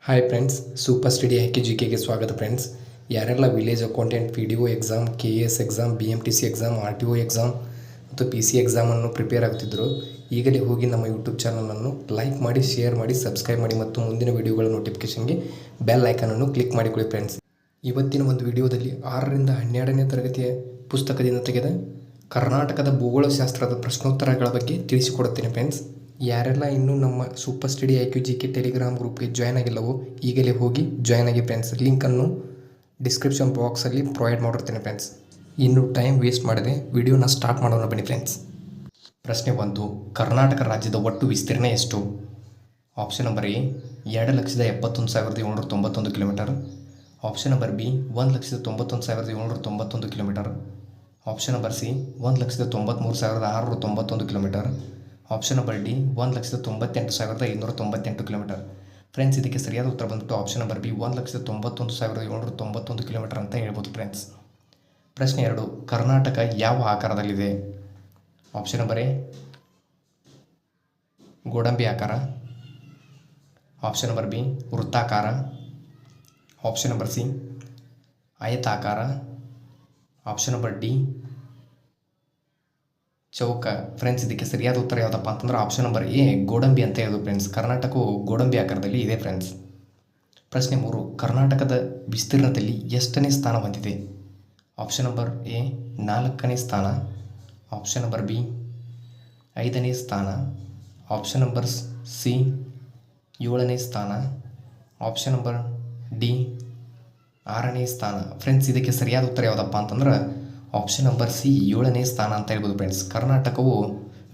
Hi friends, super study IQ/GK ಸ್ವಾಗತ friends. ಯಾರೆಲ್ಲ village accountant PDO exam, KAS exam, BMTC exam, RTO exam ಮತ್ತು PC ಎಕ್ಸಾಮನ್ನು prepare ಆಗ್ತಿದ್ದರು, ಈಗಲೇ ಹೋಗಿ ನಮ್ಮ ಯೂಟ್ಯೂಬ್ ಚಾನಲನ್ನು ಲೈಕ್ ಮಾಡಿ, ಶೇರ್ ಮಾಡಿ, ಸಬ್ಸ್ಕ್ರೈಬ್ ಮಾಡಿ ಮತ್ತು ಮುಂದಿನ ವಿಡಿಯೋಗಳ ನೋಟಿಫಿಕೇಷನ್ಗೆ ಬೆಲ್ ಐಕನನ್ನು ಕ್ಲಿಕ್ ಮಾಡಿಕೊಳ್ಳಿ ಫ್ರೆಂಡ್ಸ್. ಇವತ್ತಿನ ಒಂದು ವಿಡಿಯೋದಲ್ಲಿ 6ರಿಂದ 12ನೇ ತರಗತಿಯ ಪುಸ್ತಕದಿಂದ ತೆಗೆದ ಕರ್ನಾಟಕದ ಭೂಗೋಳಶಾಸ್ತ್ರದ ಪ್ರಶ್ನೋತ್ತರಗಳ ಬಗ್ಗೆ ತಿಳಿಸಿಕೊಡುತ್ತೇನೆ ಫ್ರೆಂಡ್ಸ್. ಯಾರೆಲ್ಲ ಇನ್ನೂ ನಮ್ಮ ಸೂಪರ್ ಸ್ಟಡಿ IQ/GK ಟೆಲಿಗ್ರಾಮ್ ಗ್ರೂಪ್ಗೆ ಜಾಯ್ನ್ ಆಗಿಲ್ಲವೋ ಈಗಲೇ ಹೋಗಿ ಜಾಯ್ನ್ ಆಗಿ ಫ್ರೆಂಡ್ಸ್. ಲಿಂಕನ್ನು ಡಿಸ್ಕ್ರಿಪ್ಷನ್ ಬಾಕ್ಸಲ್ಲಿ ಪ್ರೊವೈಡ್ ಮಾಡಿರ್ತೇನೆ ಫ್ರೆಂಡ್ಸ್. ಇನ್ನು ಟೈಮ್ ವೇಸ್ಟ್ ಮಾಡದೆ ವಿಡಿಯೋನ ಸ್ಟಾರ್ಟ್ ಮಾಡೋಣ ಬನ್ನಿ ಫ್ರೆಂಡ್ಸ್. ಪ್ರಶ್ನೆ 1. ಕರ್ನಾಟಕ ರಾಜ್ಯದ ಒಟ್ಟು ವಿಸ್ತೀರ್ಣ ಎಷ್ಟು? Option number A 2,71,791 kilometre. Option number B 1,91,791 kilometre. Option number C 1,93,691 kilometre. Option number D 1,98,598 kilometre. Friends, ಇದಕ್ಕೆ ಸರಿಯಾದ ಉತ್ತರ ಬಂದ್ಬಿಟ್ಟು ಆಪ್ಷನ್ ನಂಬರ್ B 1,91,791 ಕಿಲೋಮೀಟರ್ ಅಂತ ಹೇಳ್ಬೋದು ಫ್ರೆಂಡ್ಸ್. ಪ್ರಶ್ನೆ 2. ಕರ್ನಾಟಕ ಯಾವ ಆಕಾರದಲ್ಲಿದೆ? ಆಪ್ಷನ್ ನಂಬರ್ A ಗೋಡಂಬಿ ಆಕಾರ. ಆಪ್ಷನ್ ನಂಬರ್ B ವೃತ್ತಾಕಾರ. ಆಪ್ಷನ್ ನಂಬರ್ C ಆಯತಾಕಾರ. ಆಪ್ಷನ್ ನಂಬರ್ D ಚೌಕ. ಫ್ರೆಂಡ್ಸ್, ಇದಕ್ಕೆ ಸರಿಯಾದ ಉತ್ತರ ಯಾವುದಪ್ಪ ಅಂತಂದ್ರೆ ಆಪ್ಷನ್ ನಂಬರ್ A ಗೋಡಂಬಿ ಅಂತ ಹೇಳೋದು ಫ್ರೆಂಡ್ಸ್. ಕರ್ನಾಟಕವು ಗೋಡಂಬಿ ಆಕಾರದಲ್ಲಿ ಇದೆ ಫ್ರೆಂಡ್ಸ್. ಪ್ರಶ್ನೆ 3. ಕರ್ನಾಟಕದ ವಿಸ್ತೀರ್ಣದಲ್ಲಿ ಎಷ್ಟನೇ ಸ್ಥಾನ ಹೊಂದಿದೆ? ಆಪ್ಷನ್ ನಂಬರ್ A 4ನೇ ಸ್ಥಾನ. ಆಪ್ಷನ್ ನಂಬರ್ B 5ನೇ ಸ್ಥಾನ. ಆಪ್ಷನ್ ನಂಬರ್ C 7ನೇ ಸ್ಥಾನ. ಆಪ್ಷನ್ ನಂಬರ್ D 6ನೇ ಸ್ಥಾನ. ಫ್ರೆಂಡ್ಸ್, ಇದಕ್ಕೆ ಸರಿಯಾದ ಉತ್ತರ ಯಾವುದಪ್ಪ ಅಂತಂದ್ರೆ ಆಪ್ಷನ್ ನಂಬರ್ C 7ನೇ ಸ್ಥಾನ ಅಂತ ಹೇಳ್ಬೋದು ಫ್ರೆಂಡ್ಸ್. ಕರ್ನಾಟಕವು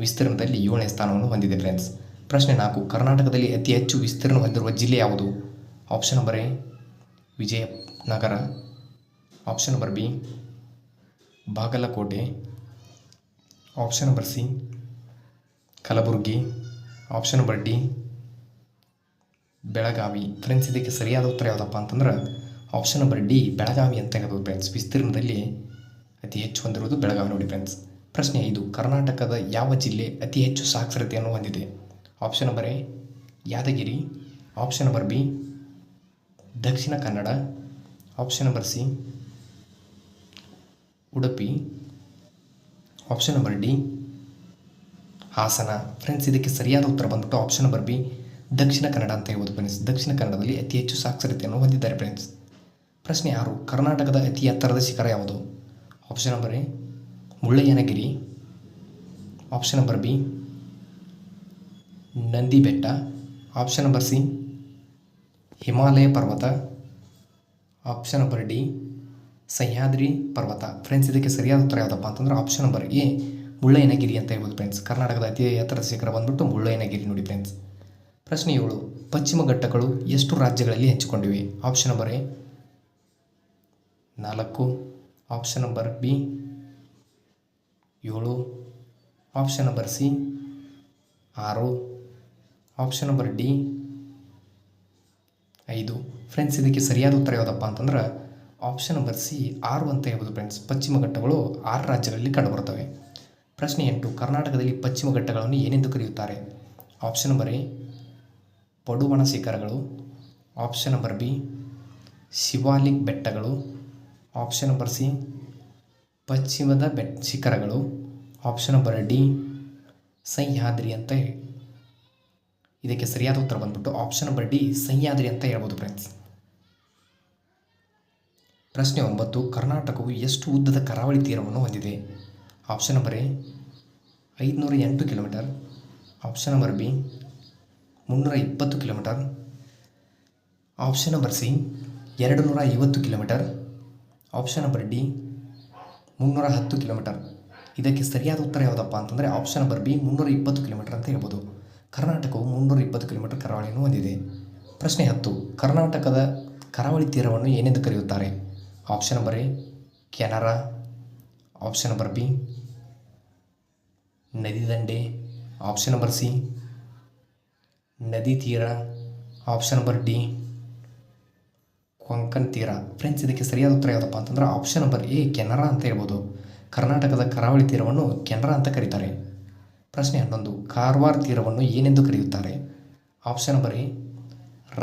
ವಿಸ್ತೀರ್ಣದಲ್ಲಿ 7ನೇ ಸ್ಥಾನವನ್ನು ಹೊಂದಿದೆ ಫ್ರೆಂಡ್ಸ್. ಪ್ರಶ್ನೆ 4. ಕರ್ನಾಟಕದಲ್ಲಿ ಅತಿ ಹೆಚ್ಚು ವಿಸ್ತೀರ್ಣ ಹೊಂದಿರುವ ಜಿಲ್ಲೆ ಯಾವುದು? Option number A Vijayanagara. Option number B Bagalkote. Option number C Kalaburagi. Option number D Belagavi. Friends, ಇದಕ್ಕೆ ಸರಿಯಾದ ಉತ್ತರ ಯಾವುದಪ್ಪ ಅಂತಂದ್ರೆ ಆಪ್ಷನ್ ನಂಬರ್ D ಬೆಳಗಾವಿ ಅಂತ ಹೇಳ್ಬೋದು ಫ್ರೆಂಡ್ಸ್. ವಿಸ್ತೀರ್ಣದಲ್ಲಿ ಅತಿ ಹೆಚ್ಚು ಹೊಂದಿರುವುದು ಬೆಳಗಾವಿ ನೋಡಿ ಫ್ರೆಂಡ್ಸ್. ಪ್ರಶ್ನೆ 5. ಕರ್ನಾಟಕದ ಯಾವ ಜಿಲ್ಲೆ ಅತಿ ಹೆಚ್ಚು ಸಾಕ್ಷರತೆಯನ್ನು ಹೊಂದಿದೆ? Option number A Yadgir. Option number B Dakshina Kannada. Option number C Udupi. Option number D Hassan. Friends, ಇದಕ್ಕೆ ಸರಿಯಾದ ಉತ್ತರ ಬಂದ್ಬಿಟ್ಟು option number B Dakshina Kannada ಅಂತ ಹೇಳ್ಬೋದು ಫ್ರೆಂಡ್ಸ್. ದಕ್ಷಿಣ ಕನ್ನಡದಲ್ಲಿ ಅತಿ ಹೆಚ್ಚು ಸಾಕ್ಷರತೆಯನ್ನು ಹೊಂದಿದ್ದಾರೆ ಫ್ರೆಂಡ್ಸ್. ಪ್ರಶ್ನೆ 6. ಕರ್ನಾಟಕದ ಅತಿ ಎತ್ತರದ ಶಿಖರ ಯಾವುದು? Option number A Mullayanagiri. Option number B Nandi Betta. Option number C Himalaya ಪರ್ವತ. ಆಪ್ಷನ್ ನಂಬರ್ D ಸಹ್ಯಾದ್ರಿ ಪರ್ವತ. ಫ್ರೆಂಡ್ಸ್, ಇದಕ್ಕೆ ಸರಿಯಾದ ಉತ್ತರ ಯಾವುದಪ್ಪ ಅಂತಂದ್ರೆ ಆಪ್ಷನ್ ನಂಬರ್ A ಮುಳ್ಳಯ್ಯನಗಿರಿ ಅಂತ ಹೇಳ್ಬೋದು ಫ್ರೆಂಡ್ಸ್. ಕರ್ನಾಟಕದ ಅತಿ ಎತ್ತರದ ಶಿಖರ ಬಂದ್ಬಿಟ್ಟು ಮುಳ್ಳಯ್ಯನಗಿರಿ ನೋಡಿ ಫ್ರೆಂಡ್ಸ್. ಪ್ರಶ್ನೆ 7. ಪಶ್ಚಿಮ ಘಟ್ಟಗಳು ಎಷ್ಟು ರಾಜ್ಯಗಳಲ್ಲಿ ಹಂಚಿಕೊಂಡಿವೆ? Option number A 4. Option number B 7. Option number C 6. Option number D 5. Friends, ಇದಕ್ಕೆ ಸರಿಯಾದ ಉತ್ತರ ಯಾವುದಪ್ಪ ಅಂತಂದ್ರೆ ಆಪ್ಷನ್ ನಂಬರ್ C 6 ಅಂತ ಹೇಳ್ಬೋದು ಫ್ರೆಂಡ್ಸ್. ಪಶ್ಚಿಮ ಘಟ್ಟಗಳು 6 ರಾಜ್ಯಗಳಲ್ಲಿ ಕಂಡುಬರುತ್ತವೆ. ಪ್ರಶ್ನೆ 8. ಕರ್ನಾಟಕದಲ್ಲಿ ಪಶ್ಚಿಮ ಘಟ್ಟಗಳನ್ನು ಏನೆಂದು ಕರೆಯುತ್ತಾರೆ? ಆಪ್ಷನ್ ನಂಬರ್ A ಪಡುವಣ ಶಿಖರಗಳು. ಆಪ್ಷನ್ ನಂಬರ್ B ಶಿವಾಲಿಕ್ ಬೆಟ್ಟಗಳು. ಆಪ್ಷನ್ ನಂಬರ್ C ಪಶ್ಚಿಮದ ಶಿಖರಗಳು. ಆಪ್ಷನ್ ನಂಬರ್ D ಸಹ್ಯಾದ್ರಿ ಅಂತ. ಇದಕ್ಕೆ ಸರಿಯಾದ ಉತ್ತರ ಬಂದ್ಬಿಟ್ಟು ಆಪ್ಷನ್ ನಂಬರ್ D ಸಹ್ಯಾದ್ರಿ ಅಂತ ಹೇಳ್ಬೋದು ಫ್ರೆಂಡ್ಸ್. ಪ್ರಶ್ನೆ 9. ಕರ್ನಾಟಕವು ಎಷ್ಟು ಉದ್ದದ ಕರಾವಳಿ ತೀರವನ್ನು ಹೊಂದಿದೆ? Option number A 508 kilometre. Option number B 320 kilometre. Option number C 250 kilometre. Option number D 310 kilometre. ಇದಕ್ಕೆ ಸರಿಯಾದ ಉತ್ತರ ಯಾವುದಪ್ಪ ಅಂತಂದರೆ ಆಪ್ಷನ್ ನಂಬರ್ B 320 ಕಿಲೋಮೀಟರ್ ಅಂತ ಹೇಳ್ಬೋದು. ಕರ್ನಾಟಕವು 320 ಕಿಲೋಮೀಟರ್ ಕರಾವಳಿಯನ್ನು ಹೊಂದಿದೆ. ಪ್ರಶ್ನೆ 10. ಕರ್ನಾಟಕದ ಕರಾವಳಿ ತೀರವನ್ನು ಏನೆಂದು ಕರೆಯುತ್ತಾರೆ? Option number A Canara. Option number B ನದಿ ದಂಡೆ. ಆಪ್ಷನ್ ನಂಬರ್ C ನದಿ ತೀರ. ಆಪ್ಷನ್ ನಂಬರ್ D ಕೊಂಕಣ್ ತೀರ. ಫ್ರೆಂಡ್ಸ್, ಇದಕ್ಕೆ ಸರಿಯಾದ ಉತ್ತರ ಯಾವುದಪ್ಪ ಅಂತಂದ್ರೆ ಆಪ್ಷನ್ ನಂಬರ್ A ಕೆನರಾ ಅಂತ ಹೇಳ್ಬೋದು. ಕರ್ನಾಟಕದ ಕರಾವಳಿ ತೀರವನ್ನು ಕೆನರಾ ಅಂತ ಕರೀತಾರೆ. ಪ್ರಶ್ನೆ 11. ಕಾರವಾರ ತೀರವನ್ನು ಏನೆಂದು ಕರೆಯುತ್ತಾರೆ? Option number A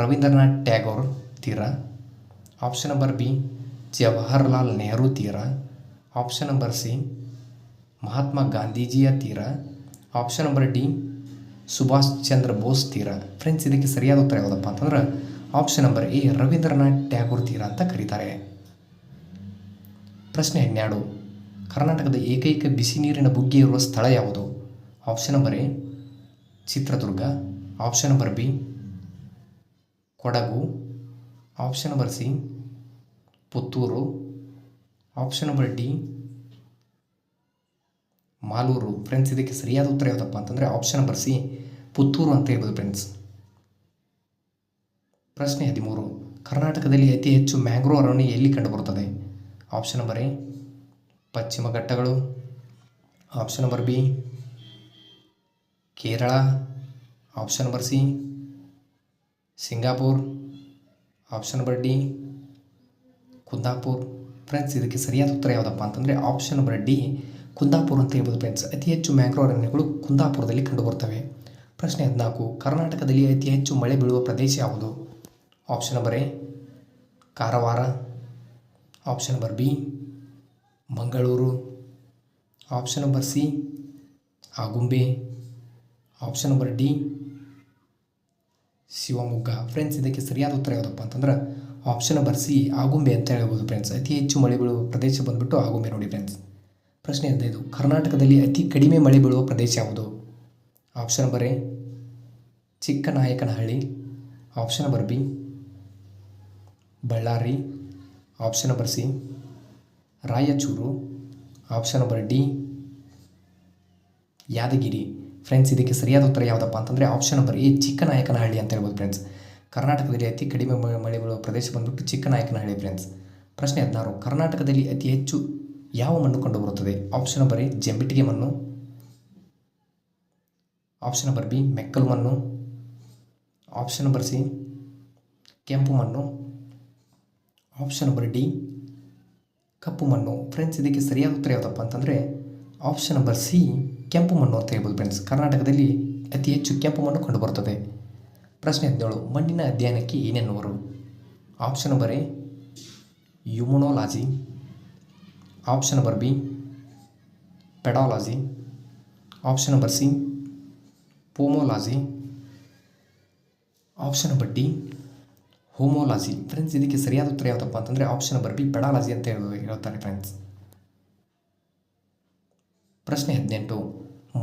Rabindranath Tagore ತೀರ. Option number B Jawaharlal Nehru ತೀರ. ಆಪ್ಷನ್ ನಂಬರ್ ಸಿ ಮಹಾತ್ಮ ಗಾಂಧೀಜಿಯ ತೀರ. Option number D Subhash Chandra Bose ತೀರ. ಫ್ರೆಂಡ್ಸ್, ಇದಕ್ಕೆ ಸರಿಯಾದ ಉತ್ತರ ಯಾವುದಪ್ಪ ಅಂತಂದ್ರೆ option number A Rabindranath Tagore ತೀರ ಅಂತ ಕರೀತಾರೆ. ಪ್ರಶ್ನೆ 12. ಕರ್ನಾಟಕದ ಏಕೈಕ ಬಿಸಿ ನೀರಿನ ಬುಗ್ಗೆ ಇರುವ ಸ್ಥಳ ಯಾವುದು? Option number A Chitradurga. Option number B Kodagu. Option number C Puttur. Option number D Malur. Friends, ಇದಕ್ಕೆ ಸರಿಯಾದ ಉತ್ತರ ಯಾವುದಪ್ಪ ಅಂತಂದರೆ ಆಪ್ಷನ್ ನಂಬರ್ ಸಿ ಪುತ್ತೂರು ಅಂತ ಹೇಳ್ಬೋದು ಫ್ರೆಂಡ್ಸ್. ಪ್ರಶ್ನೆ 13. ಕರ್ನಾಟಕದಲ್ಲಿ ಅತಿ ಹೆಚ್ಚು ಮ್ಯಾಂಗ್ರೋವ್ ಅರಣ್ಯ ಎಲ್ಲಿ ಕಂಡುಬರುತ್ತದೆ? ಆಪ್ಷನ್ ನಂಬರ್ ಎ ಪಶ್ಚಿಮ ಘಟ್ಟಗಳು. Option number B Kerala. Option number C Singapore. Option number D Kundapur. Friends, ಇದಕ್ಕೆ ಸರಿಯಾದ ಉತ್ತರ ಯಾವುದಪ್ಪ ಅಂತಂದರೆ ಆಪ್ಷನ್ ನಂಬರ್ ಡಿ ಕುಂದಾಪುರ ಅಂತ ಹೇಳ್ಬೋದು ಫ್ರೆಂಡ್ಸ್. ಅತಿ ಹೆಚ್ಚು ಮ್ಯಾಂಗ್ರೋವ್ ಅರಣ್ಯಗಳು ಕುಂದಾಪುರದಲ್ಲಿ ಕಂಡುಬರುತ್ತವೆ. ಪ್ರಶ್ನೆ 14. ಕರ್ನಾಟಕದಲ್ಲಿ ಅತಿ ಹೆಚ್ಚು ಮಳೆ ಬೀಳುವ ಪ್ರದೇಶ ಯಾವುದು? Option number A Karwar. Option number B Mangaluru. Option number C Agumbe. Option number D Shivamogga. Friends, ಇದಕ್ಕೆ ಸರಿಯಾದ ಉತ್ತರ ಯಾವುದಪ್ಪ ಅಂತಂದ್ರೆ ಆಪ್ಷನ್ ನಂಬರ್ ಸಿ ಆಗುಂಬೆ ಅಂತ ಹೇಳ್ಬೋದು ಫ್ರೆಂಡ್ಸ್. ಅತಿ ಹೆಚ್ಚು ಮಳೆ ಬೀಳುವ ಪ್ರದೇಶ ಬಂದುಬಿಟ್ಟು ಆಗುಂಬೆ ನೋಡಿ ಫ್ರೆಂಡ್ಸ್. ಪ್ರಶ್ನೆ 15. ಕರ್ನಾಟಕದಲ್ಲಿ ಅತಿ ಕಡಿಮೆ ಮಳೆ ಬೀಳುವ ಪ್ರದೇಶ ಯಾವುದು? Option number A Chikkanayakanahalli. Option number B Ballari. Option number C Raichur. Option number D Yadgir. Friends, ಇದಕ್ಕೆ ಸರಿಯಾದ ಉತ್ತರ ಯಾವುದಪ್ಪ ಅಂತಂದರೆ ಆಪ್ಷನ್ ನಂಬರ್ ಎ ಚಿಕ್ಕನಾಯಕನಹಳ್ಳಿ ಅಂತ ಹೇಳ್ಬೋದು ಫ್ರೆಂಡ್ಸ್. ಕರ್ನಾಟಕದಲ್ಲಿ ಅತಿ ಕಡಿಮೆ ಮಳೆ ಬೀಳುವ ಪ್ರದೇಶ ಬಂದುಬಿಟ್ಟು ಚಿಕ್ಕನಾಯಕನಹಳ್ಳಿ ಫ್ರೆಂಡ್ಸ್. ಪ್ರಶ್ನೆ 16. ಕರ್ನಾಟಕದಲ್ಲಿ ಅತಿ ಹೆಚ್ಚು ಯಾವ ಮಣ್ಣು ಕಂಡುಬರುತ್ತದೆ? ಆಪ್ಷನ್ ನಂಬರ್ ಎ ಜಂಬಿಟ್ಟಿಗೆ ಮಣ್ಣು. ಆಪ್ಷನ್ ನಂಬರ್ ಬಿ ಮೆಕ್ಕಲು ಮಣ್ಣು. ಆಪ್ಷನ್ ನಂಬರ್ ಸಿ ಕೆಂಪು ಮಣ್ಣು. ಆಪ್ಷನ್ ನಂಬರ್ ಡಿ ಕಪ್ಪು ಮಣ್ಣು. ಫ್ರೆಂಡ್ಸ್, ಇದಕ್ಕೆ ಸರಿಯಾದ ಉತ್ತರ ಯಾವುದಪ್ಪ ಅಂತಂದರೆ ಆಪ್ಷನ್ ನಂಬರ್ ಸಿ ಕೆಂಪು ಮಣ್ಣು ಅಂತ ಹೇಳ್ಬೋದು ಫ್ರೆಂಡ್ಸ್. ಕರ್ನಾಟಕದಲ್ಲಿ ಅತಿ ಹೆಚ್ಚು ಕೆಂಪು ಮಣ್ಣು ಕಂಡುಬರುತ್ತದೆ. ಪ್ರಶ್ನೆ 17. ಮಣ್ಣಿನ ಅಧ್ಯಯನಕ್ಕೆ ಏನೆನ್ನುವರು? ಆಪ್ಷನ್ ನಂಬರ್ ಎ ಯುಮೋನಾಲಜಿ. Option number B pedology. Option number C pomology. Option number D homology. Friends, ಇದಕ್ಕೆ ಸರಿಯಾದ ಉತ್ತರ ಯಾವುದಪ್ಪ ಅಂತಂದರೆ ಆಪ್ಷನ್ ನಂಬರ್ ಬಿ ಪೆಡಾಲಜಿ ಅಂತ ಹೇಳ್ತಾರೆ ಫ್ರೆಂಡ್ಸ್. ಪ್ರಶ್ನೆ 18.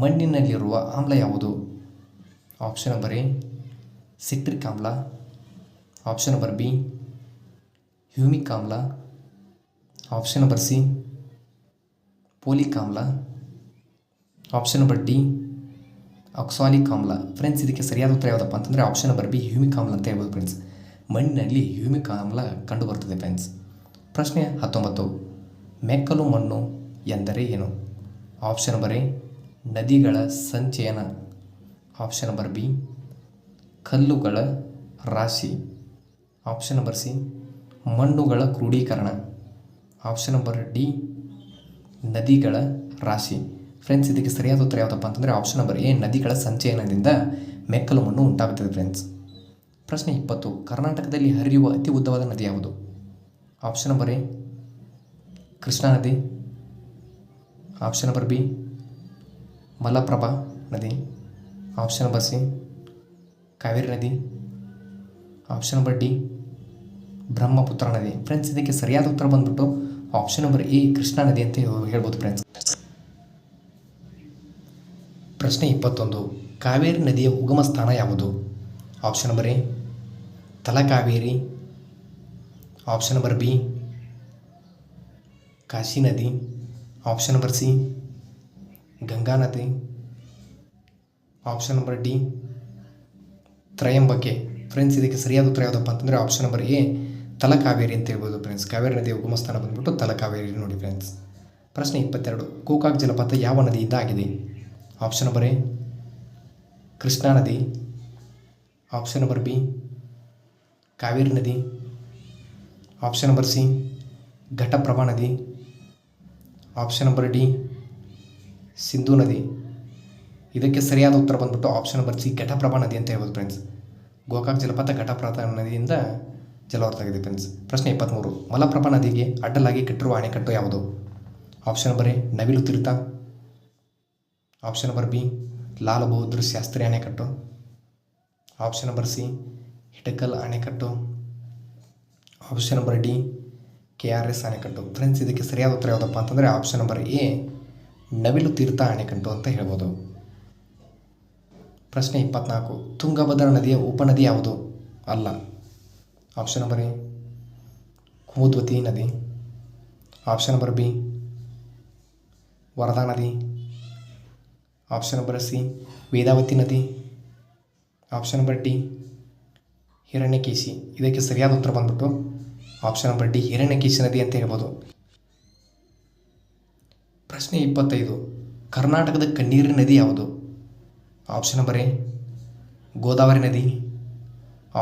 ಮಣ್ಣಿನಲ್ಲಿರುವ ಆಮ್ಲ ಯಾವುದು? ಆಪ್ಷನ್ ನಂಬರ್ ಎ ಸಿಟ್ರಿಕ್ ಆಮ್ಲ. ಆಪ್ಷನ್ ನಂಬರ್ ಬಿ ಹ್ಯೂಮಿಕ್ ಆಮ್ಲ. ಆಪ್ಷನ್ ನಂಬರ್ ಸಿ ಪೋಲಿಕ್ ಆಮ್ಲ. ಆಪ್ಷನ್ ನಂಬರ್ ಡಿ ಆಕ್ಸಾಲಿಕ್ ಆಮ್ಲ. ಫ್ರೆಂಡ್ಸ್, ಇದಕ್ಕೆ ಸರಿಯಾದ ಉತ್ತರ ಯಾವುದಪ್ಪ ಅಂತಂದರೆ ಆಪ್ಷನ್ ನಂಬರ್ ಬಿ ಹ್ಯೂಮಿಕ್ ಆಮ್ಲ ಅಂತ ಹೇಳ್ಬೋದು ಫ್ರೆಂಡ್ಸ್. ಮಣ್ಣಿನಲ್ಲಿ ಹ್ಯೂಮಿಕ್ ಆಮ್ಲ ಕಂಡುಬರುತ್ತದೆ ಫ್ರೆಂಡ್ಸ್. ಪ್ರಶ್ನೆ 19. ಮೆಕ್ಕಲು ಮಣ್ಣು ಎಂದರೆ ಏನು? ಆಪ್ಷನ್ ನಂಬರ್ ಎ ನದಿಗಳ ಸಂಚಯನ. ಆಪ್ಷನ್ ನಂಬರ್ ಬಿ ಕಲ್ಲುಗಳ ರಾಶಿ. ಆಪ್ಷನ್ ನಂಬರ್ ಸಿ ಮಣ್ಣುಗಳ ಕ್ರೋಢೀಕರಣ. ಆಪ್ಷನ್ ನಂಬರ್ ಡಿ ನದಿಗಳ ರಾಶಿ. ಫ್ರೆಂಡ್ಸ್, ಇದಕ್ಕೆ ಸರಿಯಾದ ಉತ್ತರ ಯಾವುದಪ್ಪ ಅಂತಂದರೆ ಆಪ್ಷನ್ ನಂಬರ್ ಎ ನದಿಗಳ ಸಂಚಯನದಿಂದ ಮೆಕ್ಕಲು ಮಣ್ಣು ಉಂಟಾಗುತ್ತದೆ ಫ್ರೆಂಡ್ಸ್. ಪ್ರಶ್ನೆ 20. ಕರ್ನಾಟಕದಲ್ಲಿ ಹರಿಯುವ ಅತಿ ಉದ್ದವಾದ ನದಿ ಯಾವುದು? ಆಪ್ಷನ್ ನಂಬರ್ ಎ ಕೃಷ್ಣಾ ನದಿ. ಆಪ್ಷನ್ ನಂಬರ್ ಬಿ ಮಲಪ್ರಭಾ ನದಿ. ಆಪ್ಷನ್ ನಂಬರ್ ಸಿ ಕಾವೇರಿ ನದಿ. ಆಪ್ಷನ್ ನಂಬರ್ ಡಿ ಬ್ರಹ್ಮಪುತ್ರ ನದಿ. ಫ್ರೆಂಡ್ಸ್, ಇದಕ್ಕೆ ಸರಿಯಾದ ಉತ್ತರ ಬಂದ್ಬಿಟ್ಟು ಆಪ್ಷನ್ ನಂಬರ್ ಎ ಕೃಷ್ಣಾ ನದಿ ಅಂತ ಹೇಳ್ಬೋದು ಫ್ರೆಂಡ್ಸ್. ಪ್ರಶ್ನೆ 21. ಕಾವೇರಿ ನದಿಯ ಉಗಮ ಸ್ಥಾನ ಯಾವುದು? Option number A Talakaveri. Option number B Kashi ನದಿ. ಆಪ್ಷನ್ ನಂಬರ್ ಸಿ ಗಂಗಾ ನದಿ. Option number D Tryambak. Friends, ಇದಕ್ಕೆ ಸರಿಯಾದ ಉತ್ತರ ಯಾವುದಪ್ಪ ಅಂತಂದರೆ ಆಪ್ಷನ್ ನಂಬರ್ ಎ ತಲಕಾವೇರಿ ಅಂತ ಹೇಳ್ಬೋದು ಫ್ರೆಂಡ್ಸ್. ಕಾವೇರಿ ನದಿಯ ಉಗಮ ಸ್ಥಾನ ಬಂದ್ಬಿಟ್ಟು ತಲಕಾವೇರಿ ನೋಡಿ ಫ್ರೆಂಡ್ಸ್. ಪ್ರಶ್ನೆ 22. ಗೋಕಾಕ್ ಜಲಪಾತ ಯಾವ ನದಿಯಿಂದ ಆಗಿದೆ? ಆಪ್ಷನ್ ನಂಬರ್ ಎ ಕೃಷ್ಣಾ ನದಿ. ಆಪ್ಷನ್ ನಂಬರ್ ಬಿ ಕಾವೇರಿ ನದಿ. ಆಪ್ಷನ್ ನಂಬರ್ ಸಿ ಘಟಪ್ರಭಾ ನದಿ. ಆಪ್ಷನ್ ನಂಬರ್ ಡಿ ಸಿಂಧೂ ನದಿ. ಇದಕ್ಕೆ ಸರಿಯಾದ ಉತ್ತರ ಬಂದ್ಬಿಟ್ಟು ಆಪ್ಷನ್ ನಂಬರ್ ಸಿ ಘಟಪ್ರಭಾ ನದಿ ಅಂತ ಹೇಳ್ಬೋದು ಫ್ರೆಂಡ್ಸ್. ಗೋಕಾಕ್ ಜಲಪಾತ ಘಟಪ್ರಭಾ ನದಿಯಿಂದ ಜಲವರ್ತಾಗಿದೆ ಫ್ರೆಂಡ್ಸ್. ಪ್ರಶ್ನೆ 23. ಮಲಪ್ರಭಾ ನದಿಗೆ ಅಡ್ಡಲಾಗಿ ಕಟ್ಟಿರುವ ಅಣೆಕಟ್ಟು ಯಾವುದು? Option number A Navilu Teertha, option number B Lal Bahadur Shastri ಅಣೆಕಟ್ಟು, ಆಪ್ಷನ್ ನಂಬರ್ ಸಿ ಹಿಡಕಲ್ ಅಣೆಕಟ್ಟು, ಆಪ್ಷನ್ ನಂಬರ್ ಡಿ KRS ಅಣೆಕಟ್ಟು. ಫ್ರೆಂಡ್ಸ್, ಇದಕ್ಕೆ ಸರಿಯಾದ ಉತ್ತರ ಯಾವುದಪ್ಪ ಅಂತಂದರೆ ಆಪ್ಷನ್ ನಂಬರ್ ಎ ನವಿಲು ತೀರ್ಥ ಅಣೆಕಟ್ಟು ಅಂತ ಹೇಳ್ಬೋದು. ಪ್ರಶ್ನೆ 24. ತುಂಗಭದ್ರಾ ನದಿಯ ಉಪನದಿ ಯಾವುದು? ಅಲ್ಲ. ಆಪ್ಷನ್ ನಂಬರ್ ಎ ಕುಮುದ್ವತಿ ನದಿ, ಆಪ್ಷನ್ ನಂಬರ್ ಬಿ ವರದಾ ನದಿ, ಆಪ್ಷನ್ ನಂಬರ್ ಸಿ ವೇದಾವತಿ ನದಿ, ಆಪ್ಷನ್ ನಂಬರ್ ಡಿ ಹಿರಣ್ಯಕೇಶಿ. ಇದಕ್ಕೆ ಸರಿಯಾದ ಉತ್ತರ ಬಂದ್ಬಿಟ್ಟು ಆಪ್ಷನ್ ನಂಬರ್ ಡಿ ಹಿರಣ್ಯಕೇಶಿ ನದಿ ಅಂತ ಹೇಳ್ಬೋದು. ಪ್ರಶ್ನೆ 25. ಕರ್ನಾಟಕದ ಕಣ್ಣೀರಿನ ನದಿ ಯಾವುದು? ಆಪ್ಷನ್ ನಂಬರ್ ಎ ಗೋದಾವರಿ ನದಿ,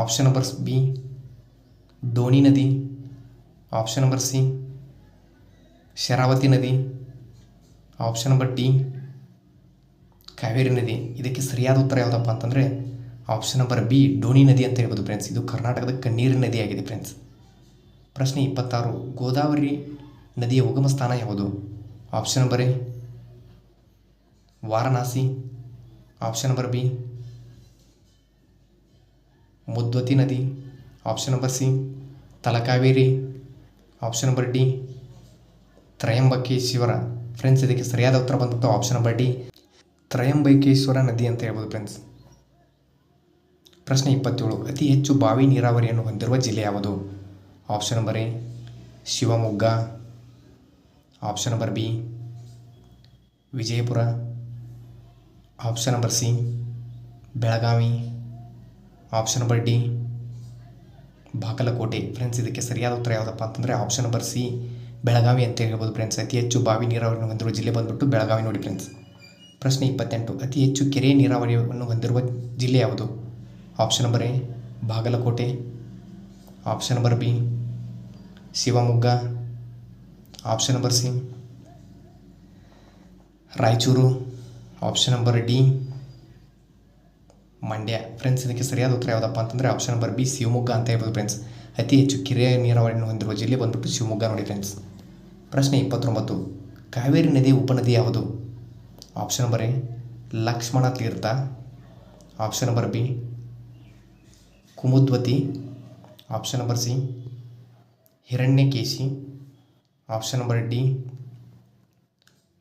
ಆಪ್ಷನ್ ನಂಬರ್ ಬಿ ಡೋಣಿ ನದಿ, ಆಪ್ಷನ್ ನಂಬರ್ ಸಿ ಶರಾವತಿ ನದಿ, ಆಪ್ಷನ್ ನಂಬರ್ ಡಿ ಕಾವೇರಿ ನದಿ. ಇದಕ್ಕೆ ಸರಿಯಾದ ಉತ್ತರ ಯಾವುದಪ್ಪ ಅಂತಂದರೆ ಆಪ್ಷನ್ ನಂಬರ್ ಬಿ ಡೋಣಿ ನದಿ ಅಂತ ಹೇಳ್ಬೋದು ಫ್ರೆಂಡ್ಸ್. ಇದು ಕರ್ನಾಟಕದ ಕಣ್ಣೀರಿನ ನದಿಯಾಗಿದೆ ಫ್ರೆಂಡ್ಸ್. ಪ್ರಶ್ನೆ 26. ಗೋದಾವರಿ ನದಿಯ ಉಗಮ ಸ್ಥಾನ ಯಾವುದು? Option number A Varanasi, option number B Mudvati ನದಿ, option number C Talakaveri, option number D Trimbakeshwar. Friends, ಇದಕ್ಕೆ ಸರಿಯಾದ ಉತ್ತರ ಬಂದ್ಬಿಟ್ಟು ಆಪ್ಷನ್ ನಂಬರ್ ಡಿ ತ್ರಯಂಬಕೇಶ್ವರ ನದಿ ಅಂತ ಹೇಳ್ಬೋದು ಫ್ರೆಂಡ್ಸ್. ಪ್ರಶ್ನೆ 27. ಅತಿ ಹೆಚ್ಚು ಬಾವಿ ನೀರಾವರಿಯನ್ನು ಹೊಂದಿರುವ ಜಿಲ್ಲೆ ಯಾವುದು? Option number A Shivamogga, option number B Vijayapura, option number C Belagavi, option number D Bagalkote. Friends, ಇದಕ್ಕೆ ಸರಿಯಾದ ಉತ್ತರ ಯಾವುದಪ್ಪ ಅಂತಂದರೆ ಆಪ್ಷನ್ ನಂಬರ್ ಸಿ ಬೆಳಗಾವಿ ಅಂತ ಹೇಳ್ಬೋದು ಫ್ರೆಂಡ್ಸ್. ಅತಿ ಹೆಚ್ಚು ಬಾವಿ ನೀರಾವರಿಯನ್ನು ಹೊಂದಿರುವ ಜಿಲ್ಲೆ ಬಂದ್ಬಿಟ್ಟು ಬೆಳಗಾವಿ ನೋಡಿ ಫ್ರೆಂಡ್ಸ್. ಪ್ರಶ್ನೆ 28. ಅತಿ ಹೆಚ್ಚು ಕೆರೆ ನೀರಾವರಿಯನ್ನು ಹೊಂದಿರುವ ಜಿಲ್ಲೆ ಯಾವುದು? Option number A Bagalkote, option number B Shivamogga, option number C Raichur, option number D Mandya. Friends, ಇದಕ್ಕೆ ಸರಿಯಾದ ಉತ್ತರ ಯಾವುದಪ್ಪ ಅಂತಂದರೆ ಆಪ್ಷನ್ ನಂಬರ್ ಬಿ ಶಿವಮೊಗ್ಗ ಅಂತ ಹೇಳ್ಬೋದು ಫ್ರೆಂಡ್ಸ್. ಅತಿ ಹೆಚ್ಚು ಕೆರೆ ನೀರಾವರಿಯನ್ನು ಹೊಂದಿರುವ ಜಿಲ್ಲೆ ಬಂದ್ಬಿಟ್ಟು ಶಿವಮೊಗ್ಗ ನೋಡಿ ಫ್ರೆಂಡ್ಸ್. ಪ್ರಶ್ನೆ 29. ಕಾವೇರಿ ನದಿಯ ಉಪನದಿ ಯಾವುದು? Option number A Lakshmana Tirtha, option number B Kumudvathi, option number C Hiranyakeshi, option number D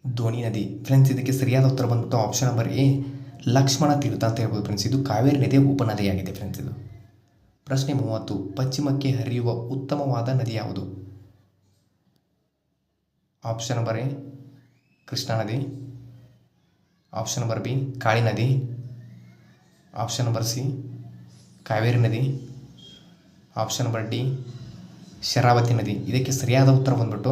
Doni ನದಿ. ಫ್ರೆಂಡ್ಸ್, ಇದಕ್ಕೆ ಸರಿಯಾದ ಉತ್ತರ ಬಂದ್ಬಿಟ್ಟು option number A Lakshmana Tirtha ಅಂತ ಹೇಳ್ಬೋದು ಫ್ರೆಂಡ್ಸ್. ಇದು ಕಾವೇರಿ ನದಿಯ ಉಪನದಿಯಾಗಿದೆ ಫ್ರೆಂಡ್ಸ್ ಇದು. ಪ್ರಶ್ನೆ 30. ಪಶ್ಚಿಮಕ್ಕೆ ಹರಿಯುವ ಉತ್ತಮವಾದ ನದಿ ಯಾವುದು? ಆಪ್ಷನ್ ನಂಬರ್ ಎ ಕೃಷ್ಣಾ ನದಿ, ಆಪ್ಷನ್ ನಂಬರ್ ಬಿ ಕಾಳಿ ನದಿ, ಆಪ್ಷನ್ ನಂಬರ್ ಸಿ ಕಾವೇರಿ ನದಿ, ಆಪ್ಷನ್ ನಂಬರ್ ಡಿ ಶರಾವತಿ ನದಿ. ಇದಕ್ಕೆ ಸರಿಯಾದ ಉತ್ತರ ಬಂದ್ಬಿಟ್ಟು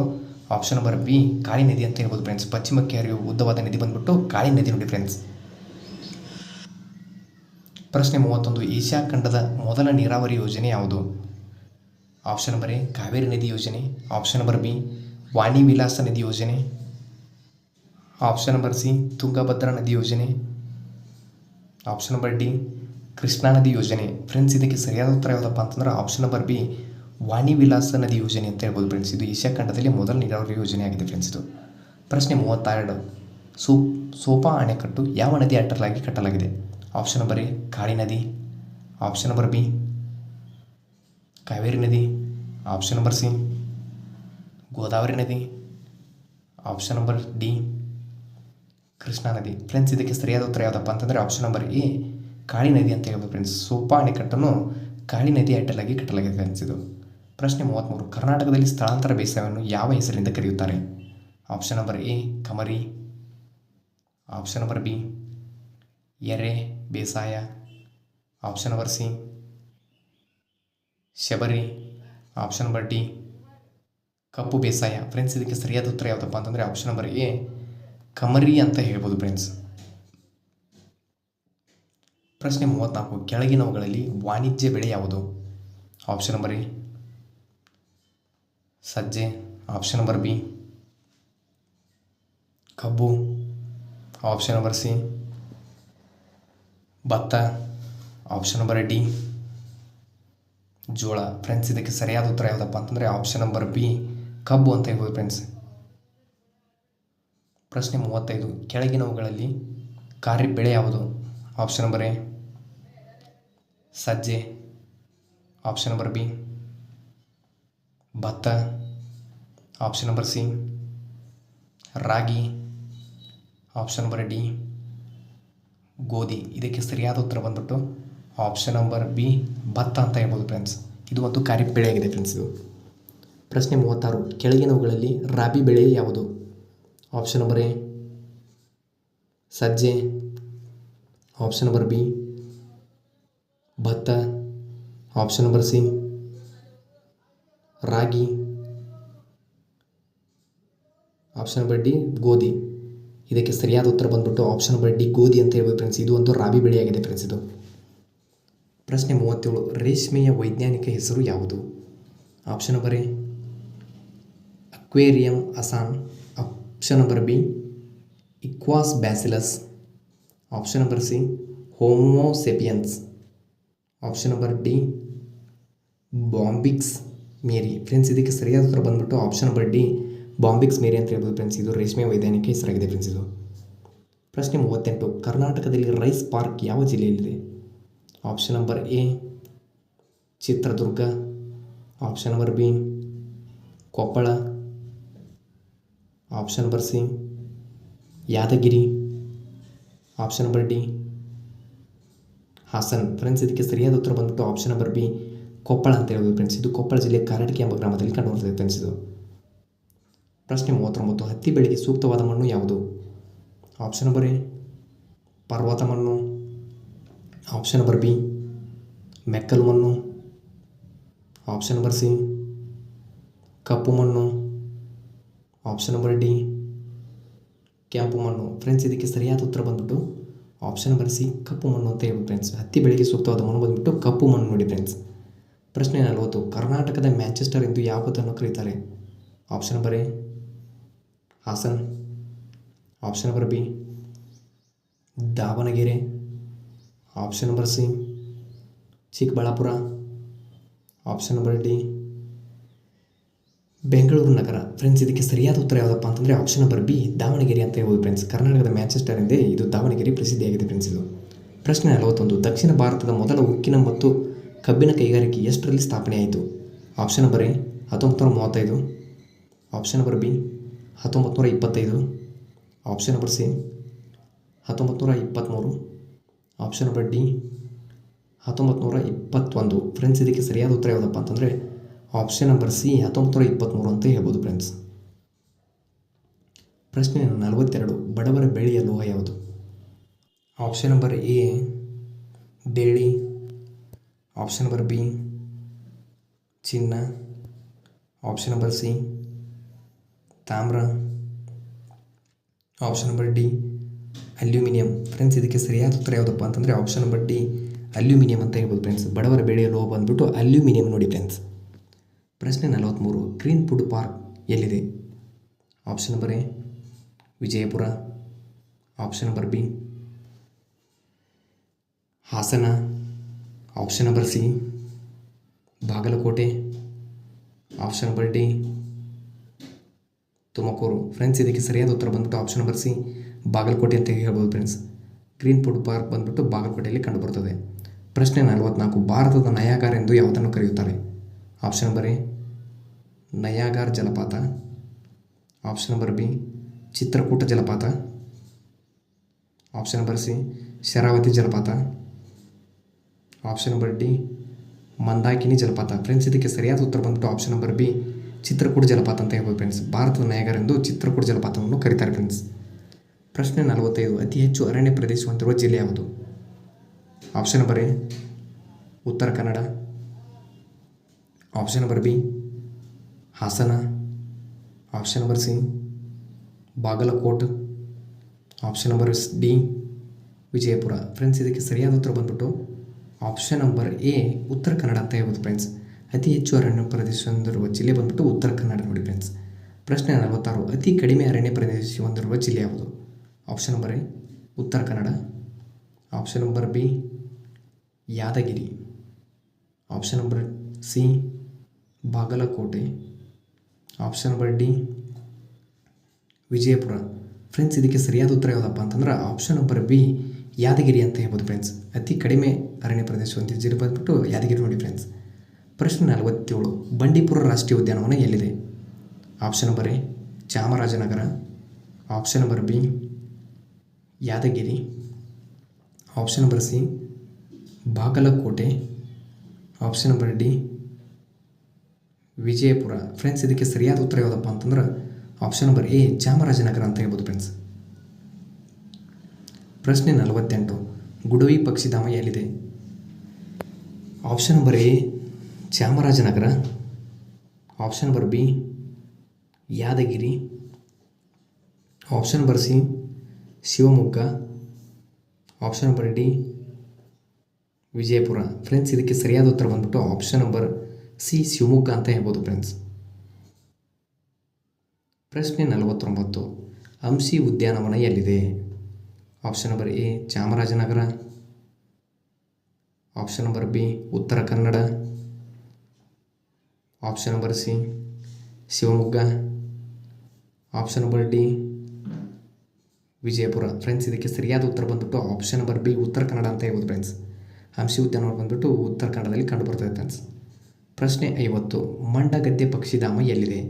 ಆಪ್ಷನ್ ನಂಬರ್ ಬಿ ಕಾಳಿ ನದಿ ಅಂತ ಹೇಳ್ಬೋದು ಫ್ರೆಂಡ್ಸ್. ಪಶ್ಚಿಮಕ್ಕೆ ಹರಿಯುವ ಉದ್ದವಾದ ನದಿ ಬಂದ್ಬಿಟ್ಟು ಕಾಳಿ ನದಿ ನೋಡಿ ಫ್ರೆಂಡ್ಸ್. ಪ್ರಶ್ನೆ 31. ಏಷ್ಯಾ ಖಂಡದ ಮೊದಲ ನೀರಾವರಿ ಯೋಜನೆ ಯಾವುದು? ಆಪ್ಷನ್ ನಂಬರ್ ಎ ಕಾವೇರಿ ನದಿ ಯೋಜನೆ, ಆಪ್ಷನ್ ನಂಬರ್ ಬಿ ವಾಣಿ ವಿಲಾಸ ನದಿ ಯೋಜನೆ, ಆಪ್ಷನ್ ನಂಬರ್ ಸಿ ತುಂಗಭದ್ರಾ ನದಿ ಯೋಜನೆ, ಆಪ್ಷನ್ ನಂಬರ್ ಡಿ ಕೃಷ್ಣಾ ನದಿ ಯೋಜನೆ. ಫ್ರೆಂಡ್ಸ್, ಇದಕ್ಕೆ ಸರಿಯಾದ ಉತ್ತರ ಯಾವುದಪ್ಪ ಅಂತಂದ್ರೆ ಆಪ್ಷನ್ ನಂಬರ್ ಬಿ ವಾಣಿ ವಿಲಾಸ ನದಿ ಯೋಜನೆ ಅಂತ ಹೇಳ್ಬೋದು ಫ್ರೆಂಡ್ಸ್. ಇದು ಏಷ್ಯಾ ಖಂಡದಲ್ಲಿ ಮೊದಲ ನೀರಾವರಿ ಯೋಜನೆ ಆಗಿದೆ ಫ್ರೆಂಡ್ಸ್ ಇದು. ಪ್ರಶ್ನೆ 32. ಸೋಪಾ ಅಣೆಕಟ್ಟು ಯಾವ ನದಿ ಅಡ್ಡಲಾಗಿ ಕಟ್ಟಲಾಗಿದೆ? ಆಪ್ಷನ್ ನಂಬರ್ ಎ ಕಾಳಿ ನದಿ, ಆಪ್ಷನ್ ನಂಬರ್ ಬಿ ಕಾವೇರಿ ನದಿ, ಆಪ್ಷನ್ ನಂಬರ್ ಸಿ ಗೋದಾವರಿ ನದಿ, ಆಪ್ಷನ್ ನಂಬರ್ ಡಿ ಕೃಷ್ಣಾ ನದಿ. ಫ್ರೆಂಡ್ಸ್, ಇದಕ್ಕೆ ಸರಿಯಾದ ಉತ್ತರ ಯಾವುದಪ್ಪ ಅಂತಂದರೆ ಆಪ್ಷನ್ ನಂಬರ್ ಎ ಕಾಳಿ ನದಿ ಅಂತ ಹೇಳ್ಬೋದು ಫ್ರೆಂಡ್ಸ್. ಸೋಪಾ ಅಣೆಕಟ್ಟನ್ನು ಕಾಳಿ ನದಿ ಅಡ್ಡಲಾಗಿ ಕಟ್ಟಲಾಗಿದೆ ಫ್ರೆಂಡ್ಸ್ ಇದು. ಪ್ರಶ್ನೆ 33. ಕರ್ನಾಟಕದಲ್ಲಿ ಸ್ಥಳಾಂತರ ಬೇಸಾಯವನ್ನು ಯಾವ ಹೆಸರಿಂದ ಕರೆಯುತ್ತಾರೆ? ಆಪ್ಷನ್ ನಂಬರ್ ಎ ಕಮರಿ, ಆಪ್ಷನ್ ನಂಬರ್ ಬಿ ಎರೆ ಬೇಸಾಯ, option number C Shabari, option number D ಕಪ್ಪು ಬೇಸಾಯ. ಫ್ರೆಂಡ್ಸ್, ಇದಕ್ಕೆ ಸರಿಯಾದ ಉತ್ತರ ಯಾವುದಪ್ಪ ಅಂತಂದರೆ ಆಪ್ಷನ್ ನಂಬರ್ ಎ ಕಮರಿ ಅಂತ ಹೇಳ್ಬೋದು ಫ್ರೆಂಡ್ಸ್. ಪ್ರಶ್ನೆ 34. ಕೆಳಗಿನವುಗಳಲ್ಲಿ ವಾಣಿಜ್ಯ ಬೆಳೆ ಯಾವುದು? ಆಪ್ಷನ್ ನಂಬರ್ ಎ ಸಜ್ಜೆ, ಆಪ್ಷನ್ ನಂಬರ್ ಬಿ ಕಬ್ಬು, ಆಪ್ಷನ್ ನಂಬರ್ ಸಿ ಭತ್ತ, ಆಪ್ಷನ್ ನಂಬರ್ ಡಿ ಜೋಳ. ಫ್ರೆಂಡ್ಸ್ ಇದಕ್ಕೆ ಸರಿಯಾದ ಉತ್ತರ ಯಾವುದಪ್ಪ ಅಂತಂದರೆ ಆಪ್ಷನ್ ನಂಬರ್ ಬಿ ಕಬ್ಬು ಅಂತ ಹೇಳ್ಬೋದು ಫ್ರೆಂಡ್ಸ್. ಪ್ರಶ್ನೆ 35. ಕೆಳಗಿನವುಗಳಲ್ಲಿ ಖಾರಿಫ್ ಬೆಳೆ ಯಾವುದು? ಆಪ್ಷನ್ ನಂಬರ್ ಎ ಸಜ್ಜೆ, ಆಪ್ಷನ್ ನಂಬರ್ ಬಿ ಭತ್ತ, ಆಪ್ಷನ್ ನಂಬರ್ ಸಿ ರಾಗಿ, ಆಪ್ಷನ್ ನಂಬರ್ ಡಿ ಗೋಧಿ. ಇದಕ್ಕೆ ಸರಿಯಾದ ಉತ್ತರ ಬಂದ್ಬಿಟ್ಟು ಆಪ್ಷನ್ ನಂಬರ್ ಬಿ ಭತ್ತ ಅಂತ ಹೇಳ್ಬೋದು ಫ್ರೆಂಡ್ಸ್. ಇದು ಒಂದು ಖಾರಿಫ್ ಬೆಳೆಯಾಗಿದೆ ಫ್ರೆಂಡ್ಸ್ ಇದು. ಪ್ರಶ್ನೆ 36. ಕೆಳಗಿನವುಗಳಲ್ಲಿ ರಾಬಿ ಬೆಳೆ ಯಾವುದು? ಆಪ್ಷನ್ ನಂಬರ್ ಎ ಸಜ್ಜೆ, ಆಪ್ಷನ್ ನಂಬರ್ ಬಿ ಭತ್ತ, ಆಪ್ಷನ್ ನಂಬರ್ ಸಿ ರಾಗಿ, ಆಪ್ಷನ್ ನಂಬರ್ ಡಿ ಗೋಧಿ. ಇದಕ್ಕೆ ಸರಿಯಾದ ಉತ್ತರ ಬಂದ್ಬಿಟ್ಟು ಆಪ್ಷನ್ ನಂಬರ್ ಡಿ ಗೋಧಿ ಅಂತ ಹೇಳ್ಬೋದು ಫ್ರೆಂಡ್ಸ್. ಇದು ಒಂದು ರಾಬಿ ಬೆಳೆಯಾಗಿದೆ ಫ್ರೆಂಡ್ಸ್ ಇದು. ಪ್ರಶ್ನೆ 37. ರೇಷ್ಮೆಯ ವೈಜ್ಞಾನಿಕ ಹೆಸರು ಯಾವುದು? ಆಪ್ಷನ್ ನಂಬರ್ ಎ ಅಕ್ವೇರಿಯಂ ಅಸಾನ್, option number B equus bacillus, option number C homo sapiens, option number D bombyx mori. Friends ಇದಕ್ಕೆ ಸರಿಯಾದ ಉತ್ತರ ಬಂದ್ಬಿಟ್ಟು option number D bombyx mori ಅಂತ ಹೇಳ್ಬೋದು ಫ್ರೆಂಡ್ಸ್. ಇದು ರೇಷ್ಮೆ ವೈಜ್ಞಾನಿಕ ಹೆಸರಾಗಿದೆ ಫ್ರೆಂಡ್ಸ್ ಇದು. ಪ್ರಶ್ನೆ 38. ಕರ್ನಾಟಕದಲ್ಲಿ ರೈಸ್ ಪಾರ್ಕ್ ಯಾವ ಜಿಲ್ಲೆಯಲ್ಲಿದೆ? Option number A Chitradurga, option number B Koppal, option number C Yadgir, option number D Hassan. Friends ಇದಕ್ಕೆ ಸರಿಯಾದ ಉತ್ತರ ಬಂದ್ಬಿಟ್ಟು ಆಪ್ಷನ್ ನಂಬರ್ ಬಿ ಕೊಪ್ಪಳ ಅಂತ ಹೇಳ್ಬೋದು ಫ್ರೆಂಡ್ಸ್. ಇದು ಕೊಪ್ಪಳ ಜಿಲ್ಲೆ ಕಾರಟಗಿ ಎಂಬ ಗ್ರಾಮದಲ್ಲಿ ಕಂಡುಬರುತ್ತದೆ ಫ್ರೆಂಡ್ಸ್ ಇದು. ಪ್ರಶ್ನೆ 39. ಹತ್ತಿ ಬೆಳೆಗೆ ಸೂಕ್ತವಾದ ಮಣ್ಣು ಯಾವುದು? ಆಪ್ಷನ್ ನಂಬರ್ ಎ ಪರ್ವತ ಮಣ್ಣು, ಆಪ್ಷನ್ ನಂಬರ್ ಬಿ ಮೆಕ್ಕಲು ಮಣ್ಣು, ಆಪ್ಷನ್ ನಂಬರ್ ಸಿ ಕಪ್ಪು ಮಣ್ಣು, ಆಪ್ಷನ್ ನಂಬರ್ ಡಿ ಕೆಂಪು ಮಣ್ಣು. ಫ್ರೆಂಡ್ಸ್ ಇದಕ್ಕೆ ಸರಿಯಾದ ಉತ್ತರ ಬಂದ್ಬಿಟ್ಟು ಆಪ್ಷನ್ ನಂಬರ್ ಸಿ ಕಪ್ಪು ಮಣ್ಣು ಅಂತ ಹೇಳ್ಬೋದು ಫ್ರೆಂಡ್ಸ್. ಹತ್ತಿ ಬೆಳೆಗೆ ಸೂಕ್ತವಾದ ಮಣ್ಣು ಬಂದ್ಬಿಟ್ಟು ಕಪ್ಪು ಮಣ್ಣು ನೋಡಿ ಫ್ರೆಂಡ್ಸ್. ಪ್ರಶ್ನೆ 40. ಕರ್ನಾಟಕದ ಮ್ಯಾಂಚೆಸ್ಟರ್ ಎಂದು ಯಾವುದನ್ನು ಕರೀತಾರೆ? Option number A Hassan, option number B Davanagere, option number C Chikkaballapura, option number D Bengaluru Nagara. Friends ಇದಕ್ಕೆ ಸರಿಯಾದ ಉತ್ತರ ಯಾವುದಪ್ಪ ಅಂತಂದರೆ ಆಪ್ಷನ್ ನಂಬರ್ ಬಿ ದಾವಣಗೆರೆ ಅಂತ ಹೇಳ್ಬೋದು ಫ್ರೆಂಡ್ಸ್. ಕರ್ನಾಟಕದ ಮ್ಯಾಂಚೆಸ್ಟರ್ ಎಂದೇ ಇದು ದಾವಣಗೆರೆ ಪ್ರಸಿದ್ಧಿಯಾಗಿದೆ ಫ್ರೆಂಡ್ಸ್ ಇದು. ಪ್ರಶ್ನೆ 41. ದಕ್ಷಿಣ ಭಾರತದ ಮೊದಲ ಉಕ್ಕಿನ ಮತ್ತು ಕಬ್ಬಿನ ಕೈಗಾರಿಕೆ ಎಷ್ಟರಲ್ಲಿ ಸ್ಥಾಪನೆಯಾಯಿತು? Option number A 1935, option number B 1925, option number C 1923, option number D 1921. Friends ಇದಕ್ಕೆ ಸರಿಯಾದ ಉತ್ತರ ಯಾವುದಪ್ಪ ಅಂತಂದರೆ ಆಪ್ಷನ್ ನಂಬರ್ ಸಿ 1923 ಅಂತ ಹೇಳ್ಬೋದು ಫ್ರೆಂಡ್ಸ್. ಪ್ರಶ್ನೆ 42. ಬಡವರ ಬೆಳೆಯ ಲೋಹ ಯಾವುದು? ಆಪ್ಷನ್ ನಂಬರ್ ಎ ಬೆಳ್ಳಿ, ಆಪ್ಷನ್ ನಂಬರ್ ಬಿ ಚಿನ್ನ, ಆಪ್ಷನ್ ನಂಬರ್ ಸಿ ತಾಮ್ರ, option number D aluminium. Friends ಇದಕ್ಕೆ ಸರಿಯಾದ ಉತ್ತರ ಯಾವುದಪ್ಪ ಅಂತಂದರೆ ಆಪ್ಷನ್ ನಂಬರ್ ಡಿ ಅಲ್ಯೂಮಿನಿಯಂ ಅಂತ ಹೇಳ್ಬೋದು ಫ್ರೆಂಡ್ಸ್. ಬಡವರ ಬೆಳೆಯ ಲೋಹ ಬಂದ್ಬಿಟ್ಟು ಅಲ್ಯೂಮಿನಿಯಂ ನೋಡಿ ಫ್ರೆಂಡ್ಸ್. ಪ್ರಶ್ನೆ 43. ಗ್ರೀನ್ ಫುಡ್ ಪಾರ್ಕ್ ಎಲ್ಲಿದೆ? Option number A Vijayapura, option number B Hassan, option number C Bagalkote, option number D Tumakuru. Friends ಇದಕ್ಕೆ ಸರಿಯಾದ ಉತ್ತರ ಬಂದ್ಬಿಟ್ಟು ಆಪ್ಷನ್ ನಂಬರ್ ಸಿ ಬಾಗಲಕೋಟೆ ಅಂತ ಹೇಳ್ಬೋದು ಫ್ರೆಂಡ್ಸ್. ಗ್ರೀನ್ ಫುಡ್ ಪಾರ್ಕ್ ಬಂದ್ಬಿಟ್ಟು ಬಾಗಲಕೋಟೆಯಲ್ಲಿ ಕಂಡುಬರುತ್ತದೆ. ಪ್ರಶ್ನೆ 44. ಭಾರತದ ನಯಾಗಾರ್ ಎಂದು ಯಾವುದನ್ನು ಕರೆಯುತ್ತಾರೆ? ಆಪ್ಷನ್ ನಂಬರ್ ಎ ನಯಾಗಾರ್ ಜಲಪಾತ, ಆಪ್ಷನ್ ನಂಬರ್ ಬಿ ಚಿತ್ರಕೂಟ ಜಲಪಾತ, ಆಪ್ಷನ್ ನಂಬರ್ ಸಿ ಶರಾವತಿ ಜಲಪಾತ, ಆಪ್ಷನ್ ನಂಬರ್ ಡಿ ಮಂದಾಕಿನಿ ಜಲಪಾತ. ಫ್ರೆಂಡ್ಸ್ ಇದಕ್ಕೆ ಸರಿಯಾದ ಉತ್ತರ ಬಂದ್ಬಿಟ್ಟು ಆಪ್ಷನ್ ನಂಬರ್ ಬಿ ಚಿತ್ರಕೂಟ ಜಲಪಾತ ಅಂತ ಹೇಳ್ಬೋದು ಫ್ರೆಂಡ್ಸ್. ಭಾರತದ ನಯಾಗಾರ್ ಎಂದು ಚಿತ್ರಕೂಟ ಜಲಪಾತವನ್ನು ಕರೀತಾರೆ ಫ್ರೆಂಡ್ಸ್. ಪ್ರಶ್ನೆ 45. ಅತಿ ಹೆಚ್ಚು ಅರಣ್ಯ ಪ್ರದೇಶ ಹೊಂದಿರುವ ಜಿಲ್ಲೆ ಯಾವುದು? Option number A Uttara Kannada, option number B Hassan, option number C Bagalkot, option number D Vijayapura. Friends ಇದಕ್ಕೆ ಸರಿಯಾದ ಉತ್ತರ ಬಂದ್ಬಿಟ್ಟು option number A Uttara Kannada ಅಂತ ಹೇಳ್ಬೋದು ಫ್ರೆಂಡ್ಸ್. ಅತಿ ಹೆಚ್ಚು ಅರಣ್ಯ ಪ್ರದೇಶ ಹೊಂದಿರುವ ಜಿಲ್ಲೆ ಬಂದ್ಬಿಟ್ಟು ಉತ್ತರ ಕನ್ನಡ ನೋಡಿ ಫ್ರೆಂಡ್ಸ್. ಪ್ರಶ್ನೆ 46. ಅತಿ ಕಡಿಮೆ ಅರಣ್ಯ ಪ್ರದೇಶ ಹೊಂದಿರುವ ಜಿಲ್ಲೆ ಯಾವುದು? Option number A Uttara Kannada, option number B Yadgiri, option number C Bagalkote. Option number D Vijayapura. Friends ಇದಕ್ಕೆ ಸರಿಯಾದ ಉತ್ತರ ಯಾವುದಪ್ಪ ಅಂತಂದ್ರೆ ಆಪ್ಷನ್ ನಂಬರ್ ಬಿ ಯಾದಗಿರಿ ಅಂತ ಹೇಳ್ಬೋದು ಫ್ರೆಂಡ್ಸ್. ಅತಿ ಕಡಿಮೆ ಅರಣ್ಯ ಪ್ರದೇಶ ಹೊಂದಿದ ಜಿಲ್ಲೆ ಬಂದ್ಬಿಟ್ಟು ಯಾದಗಿರಿ ನೋಡಿ ಫ್ರೆಂಡ್ಸ್. ಪ್ರಶ್ನೆ 47, ಬಂಡೀಪುರ ರಾಷ್ಟ್ರೀಯ ಉದ್ಯಾನವನ ಎಲ್ಲಿದೆ? Option number A Chamarajanagar. Option number B Yadgiri. Option number C Bagalkote. Option number D Vijayapura. Friends ಇದಕ್ಕೆ ಸರಿಯಾದ ಉತ್ತರ ಯಾವುದಪ್ಪ ಅಂತಂದ್ರೆ ಆಪ್ಷನ್ ನಂಬರ್ ಎ ಚಾಮರಾಜನಗರ ಅಂತ ಹೇಳ್ಬೋದು ಫ್ರೆಂಡ್ಸ್. ಪ್ರಶ್ನೆ 48, ಗುಡವಿ ಪಕ್ಷಿಧಾಮ ಎಲ್ಲಿದೆ? Option number A Chamarajanagar. Option number B Yadgiri. Option number C Shivamogga. Option number D Vijayapura. Friends ಇದಕ್ಕೆ ಸರಿಯಾದ ಉತ್ತರ ಬಂದ್ಬಿಟ್ಟು ಆಪ್ಷನ್ ನಂಬರ್ ಸಿ ಶಿವಮೊಗ್ಗ ಅಂತ ಹೇಳ್ಬೋದು ಫ್ರೆಂಡ್ಸ್. ಪ್ರಶ್ನೆ 49, ಹಂಪಿ ಉದ್ಯಾನವನ ಎಲ್ಲಿದೆ? Option number A Chamarajanagar. Option number B Uttara Kannada. Option number C Shivamogga. Option number D Vijayapura. Friends ಇದಕ್ಕೆ ಸರಿಯಾದ ಉತ್ತರ ಬಂದ್ಬಿಟ್ಟು option number B Uttara Kannada ಅಂತ ಹೇಳ್ಬೋದು ಫ್ರೆಂಡ್ಸ್. ಹಂಪಿ ಉದ್ಯಾನವನ ಬಂದ್ಬಿಟ್ಟು ಉತ್ತರ ಕನ್ನಡದಲ್ಲಿ ಕಂಡುಬರ್ತದೆ ಫ್ರೆಂಡ್ಸ್. ಪ್ರಶ್ನೆ 50, ಮಂಡಗದ್ದೆ ಪಕ್ಷಿಧಾಮ ಎಲ್ಲಿದೆ?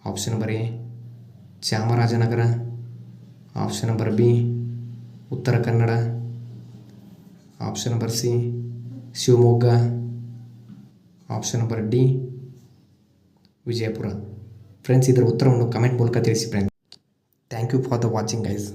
Option number A Chamarajanagar. Option number B Uttara Kannada. Option number C Shivamogga. Option number D Vijayapura. Friends ಇದರ ಉತ್ತರವನ್ನು ಕಮೆಂಟ್ ಮೂಲಕ ತಿಳಿಸಿ friends. Thank you for the watching guys.